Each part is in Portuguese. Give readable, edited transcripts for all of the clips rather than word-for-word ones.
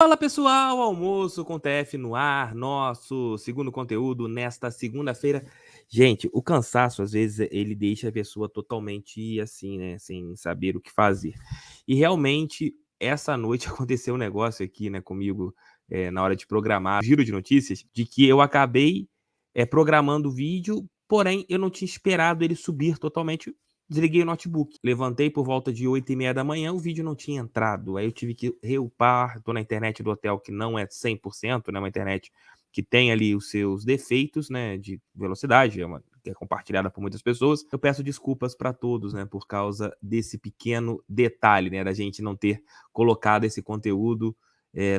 Fala pessoal, almoço com TF no ar, nosso segundo conteúdo nesta segunda-feira. Gente, o cansaço às vezes ele deixa a pessoa totalmente assim, né, sem saber o que fazer. E realmente essa noite aconteceu um negócio aqui, né, comigo, na hora de programar o giro de notícias, de que eu acabei, programando o vídeo, porém eu não tinha esperado ele subir totalmente. Desliguei o notebook, levantei por volta de 8h30 da manhã, o vídeo não tinha entrado, aí eu tive que reupar, tô na internet do hotel que não é 100%, né, uma internet que tem ali os seus defeitos, né, de velocidade, que é compartilhada por muitas pessoas. Eu peço desculpas para todos, né, por causa desse pequeno detalhe, né, da gente não ter colocado esse conteúdo,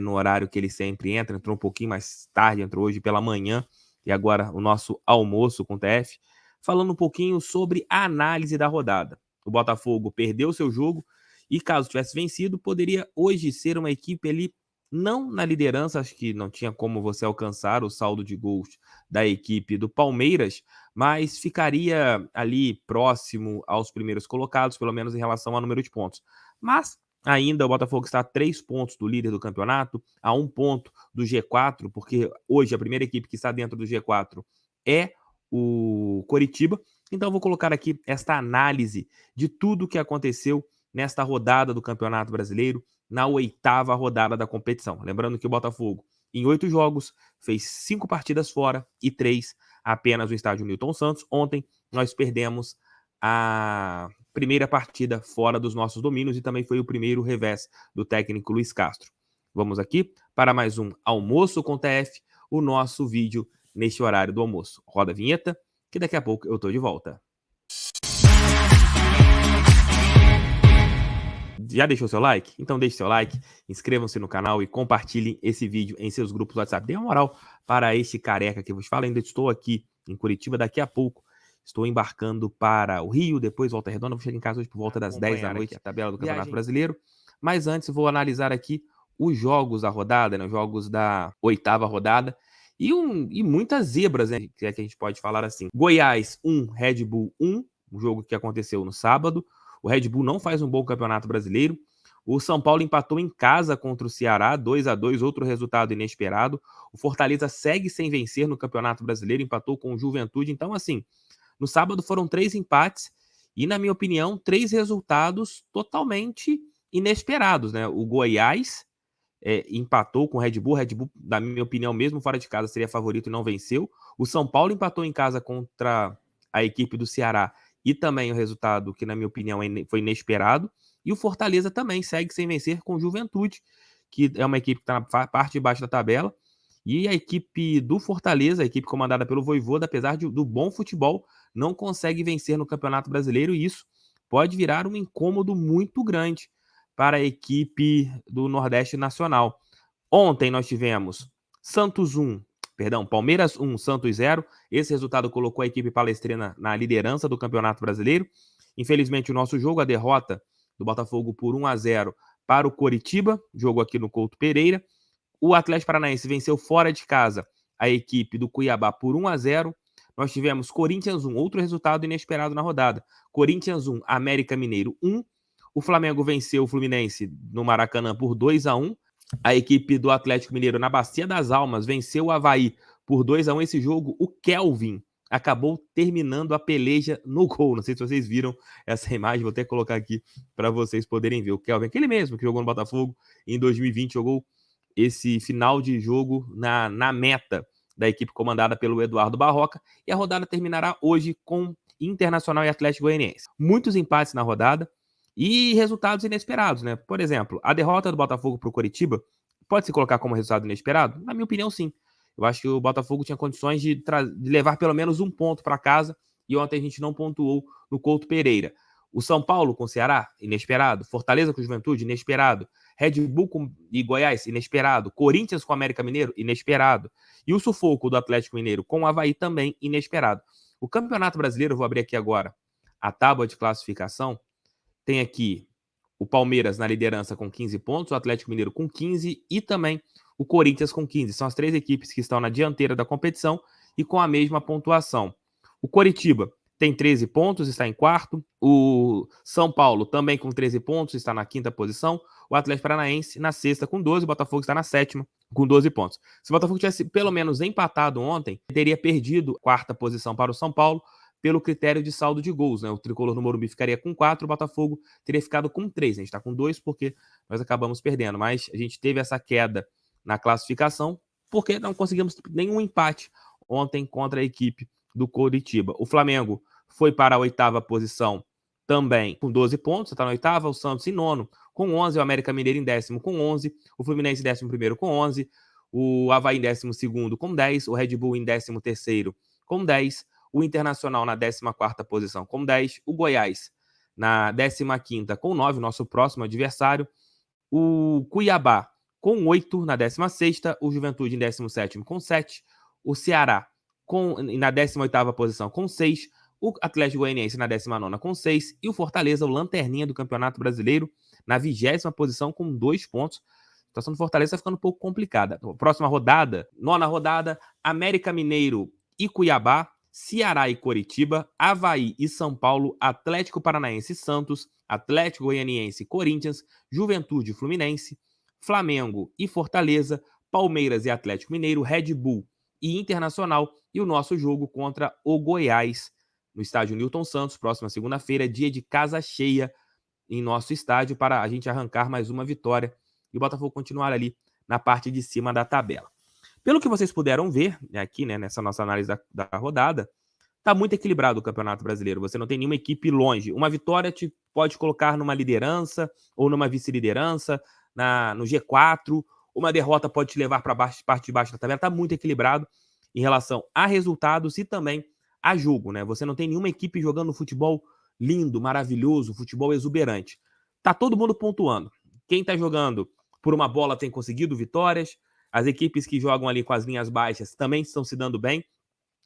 no horário que ele sempre entra, entrou um pouquinho mais tarde, entrou hoje pela manhã, e agora o nosso almoço com o TF, falando um pouquinho sobre a análise da rodada. O Botafogo perdeu seu jogo e, caso tivesse vencido, poderia hoje ser uma equipe ali, não na liderança, acho que não tinha como você alcançar o saldo de gols da equipe do Palmeiras, mas ficaria ali próximo aos primeiros colocados, pelo menos em relação ao número de pontos. Mas ainda o Botafogo está a 3 pontos do líder do campeonato, a 1 ponto do G4, porque hoje a primeira equipe que está dentro do G4 é o Coritiba. Então eu vou colocar aqui esta análise de tudo o que aconteceu nesta rodada do Campeonato Brasileiro, na 8ª rodada da competição. Lembrando que o Botafogo, em 8 jogos, fez 5 partidas fora e 3 apenas no estádio Newton Santos. Ontem nós perdemos a primeira partida fora dos nossos domínios e também foi o primeiro revés do técnico Luiz Castro. Vamos aqui para mais um Almoço com TF, o nosso vídeo neste horário do almoço. Roda a vinheta, que daqui a pouco eu tô de volta. Já deixou seu like? Então deixe seu like, inscrevam-se no canal e compartilhem esse vídeo em seus grupos do WhatsApp. Dê uma moral para este careca que vos fala. Ainda estou aqui em Curitiba, daqui a pouco estou embarcando para o Rio, depois Volta Redonda. Vou chegar em casa hoje por volta das 10 da noite, a tabela do Campeonato Brasileiro. Mas antes vou analisar aqui os jogos da rodada, né, os jogos da 8ª rodada. E muitas zebras, né, que a gente pode falar assim. Goiás 1, Red Bull 1, um jogo que aconteceu no sábado. O Red Bull não faz um bom campeonato brasileiro. O São Paulo empatou em casa contra o Ceará, 2-2, outro resultado inesperado. O Fortaleza segue sem vencer no Campeonato Brasileiro, empatou com o Juventude. Então, assim, no sábado foram 3 empates e, na minha opinião, 3 resultados totalmente inesperados, né? O Goiás empatou com o Red Bull, na minha opinião, mesmo fora de casa, seria favorito e não venceu. O São Paulo empatou em casa contra a equipe do Ceará e também o resultado que, na minha opinião, foi inesperado. E o Fortaleza também segue sem vencer com o Juventude, que é uma equipe que está na parte de baixo da tabela. E a equipe do Fortaleza, a equipe comandada pelo Vojvoda, apesar do bom futebol, não consegue vencer no Campeonato Brasileiro, e isso pode virar um incômodo muito grande para a equipe do Nordeste Nacional. Ontem nós tivemos Palmeiras 1, Santos 0. Esse resultado colocou a equipe palestrina na liderança do Campeonato Brasileiro. Infelizmente, o nosso jogo, a derrota do Botafogo por 1-0 para o Coritiba, jogo aqui no Couto Pereira. O Atlético Paranaense venceu fora de casa a equipe do Cuiabá por 1-0. Nós tivemos Corinthians 1, outro resultado inesperado na rodada. Corinthians 1, América Mineiro 1. O Flamengo venceu o Fluminense no Maracanã por 2-1. A equipe do Atlético Mineiro, na Bacia das Almas, venceu o Avaí por 2-1. Esse jogo, o Kelvin acabou terminando a peleja no gol. Não sei se vocês viram essa imagem, vou até colocar aqui para vocês poderem ver. O Kelvin, aquele mesmo que jogou no Botafogo em 2020, jogou esse final de jogo na meta da equipe comandada pelo Eduardo Barroca. E a rodada terminará hoje com Internacional e Atlético Goianiense. Muitos empates na rodada e resultados inesperados, né? Por exemplo, a derrota do Botafogo para o Coritiba pode se colocar como resultado inesperado? Na minha opinião, sim. Eu acho que o Botafogo tinha condições de levar pelo menos um ponto para casa e ontem a gente não pontuou no Couto Pereira. O São Paulo com o Ceará, inesperado. Fortaleza com o Juventude, inesperado. Red Bull e Goiás, inesperado. Corinthians com o América Mineiro, inesperado. E o sufoco do Atlético Mineiro com o Avaí também inesperado. O Campeonato Brasileiro, eu vou abrir aqui agora a tábua de classificação. Tem aqui o Palmeiras na liderança com 15 pontos, o Atlético Mineiro com 15 e também o Corinthians com 15. São as 3 equipes que estão na dianteira da competição e com a mesma pontuação. O Coritiba tem 13 pontos, está em quarto. O São Paulo também com 13 pontos, está na quinta posição. O Atlético Paranaense na sexta com 12, o Botafogo está na sétima com 12 pontos. Se o Botafogo tivesse pelo menos empatado ontem, teria perdido a quarta posição para o São Paulo pelo critério de saldo de gols, né? O Tricolor no Morumbi ficaria com 4, o Botafogo teria ficado com 3. A gente está com 2 porque nós acabamos perdendo, mas a gente teve essa queda na classificação porque não conseguimos nenhum empate ontem contra a equipe do Coritiba. O Flamengo foi para a oitava posição também com 12 pontos, está na oitava, o Santos em nono com 11, o América Mineiro em décimo com 11, o Fluminense em décimo primeiro com 11, o Avaí em décimo segundo com 10, o Red Bull em décimo terceiro com 10, o Internacional na 14ª posição com 10, o Goiás na 15ª com 9, nosso próximo adversário, o Cuiabá com 8 na 16ª, o Juventude em 17º com 7, o Ceará na 18ª posição com 6, o Atlético Goianiense na 19ª com 6 e o Fortaleza, o lanterninha do Campeonato Brasileiro, na 20ª posição com 2 pontos. A situação do Fortaleza está ficando um pouco complicada. Próxima rodada, nona rodada, América Mineiro e Cuiabá, Ceará e Coritiba, Avaí e São Paulo, Atlético Paranaense e Santos, Atlético Goianiense e Corinthians, Juventude e Fluminense, Flamengo e Fortaleza, Palmeiras e Atlético Mineiro, Red Bull e Internacional, e o nosso jogo contra o Goiás, no estádio Newton Santos, próxima segunda-feira, dia de casa cheia em nosso estádio, para a gente arrancar mais uma vitória e o Botafogo continuar ali na parte de cima da tabela. Pelo que vocês puderam ver aqui, né, nessa nossa análise da rodada, tá muito equilibrado o Campeonato Brasileiro. Você não tem nenhuma equipe longe. Uma vitória te pode colocar numa liderança ou numa vice-liderança, no G4. Uma derrota pode te levar para parte de baixo da tabela. Tá muito equilibrado em relação a resultados e também a jogo, né? Você não tem nenhuma equipe jogando futebol lindo, maravilhoso, futebol exuberante. Tá todo mundo pontuando. Quem tá jogando por uma bola tem conseguido vitórias. As equipes que jogam ali com as linhas baixas também estão se dando bem.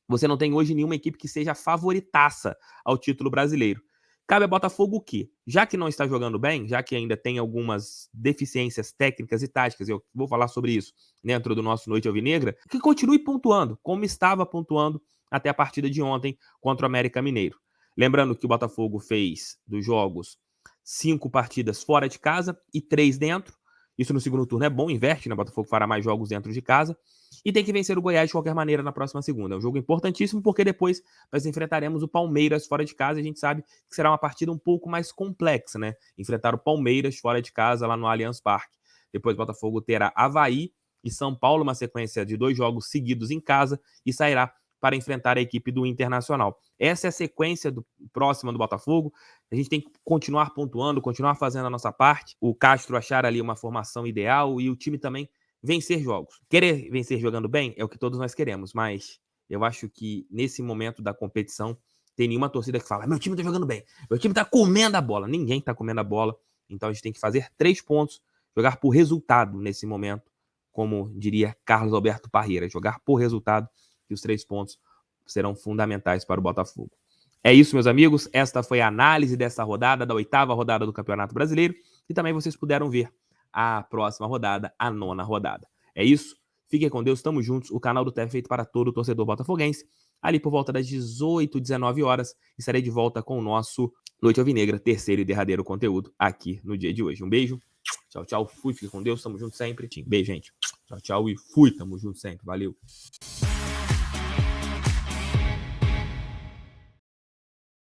Você não tem hoje nenhuma equipe que seja favoritaça ao título brasileiro. Cabe a Botafogo o quê? Já que não está jogando bem, já que ainda tem algumas deficiências técnicas e táticas, eu vou falar sobre isso dentro do nosso Noite Alvinegra, que continue pontuando, como estava pontuando até a partida de ontem contra o América Mineiro. Lembrando que o Botafogo fez dos jogos 5 partidas fora de casa e 3 dentro. Isso no segundo turno é bom, inverte, né? O Botafogo fará mais jogos dentro de casa. E tem que vencer o Goiás de qualquer maneira na próxima segunda. É um jogo importantíssimo porque depois nós enfrentaremos o Palmeiras fora de casa e a gente sabe que será uma partida um pouco mais complexa, né? Enfrentar o Palmeiras fora de casa lá no Allianz Parque. Depois o Botafogo terá Avaí e São Paulo, uma sequência de 2 jogos seguidos em casa e sairá para enfrentar a equipe do Internacional. Essa é a sequência próxima do Botafogo. A gente tem que continuar pontuando, continuar fazendo a nossa parte. O Castro achar ali uma formação ideal e o time também vencer jogos. Querer vencer jogando bem é o que todos nós queremos, mas eu acho que nesse momento da competição tem nenhuma torcida que fala: meu time tá jogando bem, meu time tá comendo a bola. Ninguém tá comendo a bola, então a gente tem que fazer 3 pontos, jogar por resultado nesse momento, como diria Carlos Alberto Parreira, jogar por resultado, que os 3 pontos serão fundamentais para o Botafogo. É isso, meus amigos, esta foi a análise dessa rodada, da 8ª rodada do Campeonato Brasileiro, e também vocês puderam ver a próxima rodada, a 9ª rodada. É isso, fiquem com Deus, estamos juntos, o canal do TEF é feito para todo torcedor botafoguense. Ali por volta das 18, 19 horas, estarei de volta com o nosso Noite Alvinegra, terceiro e derradeiro conteúdo aqui no dia de hoje. Um beijo, tchau, tchau, fui, fiquem com Deus, estamos juntos sempre. Beijo, gente. Tchau, tchau e fui, tamo junto sempre, valeu.